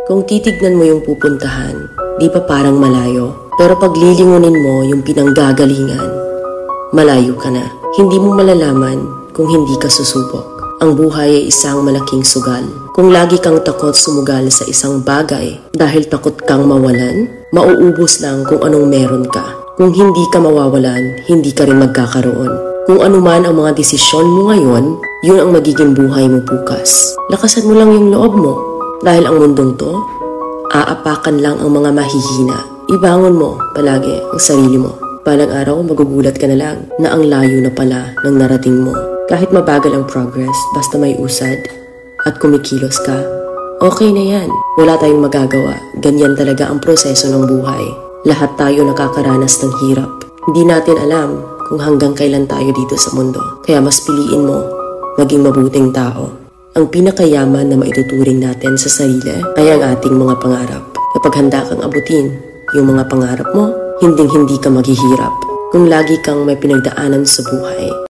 Kung titignan mo yung pupuntahan, di pa parang malayo. Pero pag lilingunin mo yung pinanggagalingan, malayo ka na. Hindi mo malalaman kung hindi ka susubok. Ang buhay ay isang malaking sugal. Kung lagi kang takot sumugal sa isang bagay dahil takot kang mawalan, mauubos lang kung anong meron ka. Kung hindi ka mawawalan, hindi ka rin magkakaroon. Kung ano man ang mga desisyon mo ngayon, yun ang magiging buhay mo bukas. Lakasan mo lang yung loob mo. Dahil ang mundong to, aapakan lang ang mga mahihina. Ibangon mo palagi ang sarili mo. Balang araw, magugulat ka na lang na ang layo na pala ng narating mo. Kahit mabagal ang progress, basta may usad at kumikilos ka, okay na yan. Wala tayong magagawa. Ganyan talaga ang proseso ng buhay. Lahat tayo nakakaranas ng hirap. Hindi natin alam kung hanggang kailan tayo dito sa mundo. Kaya mas piliin mo maging mabuting tao. Ang pinakayaman na maituturing natin sa sarili ay ang ating mga pangarap. Kapag handa kang abutin yung mga pangarap mo, hinding-hindi ka maghihirap. Kung lagi kang may pinagdaanan sa buhay,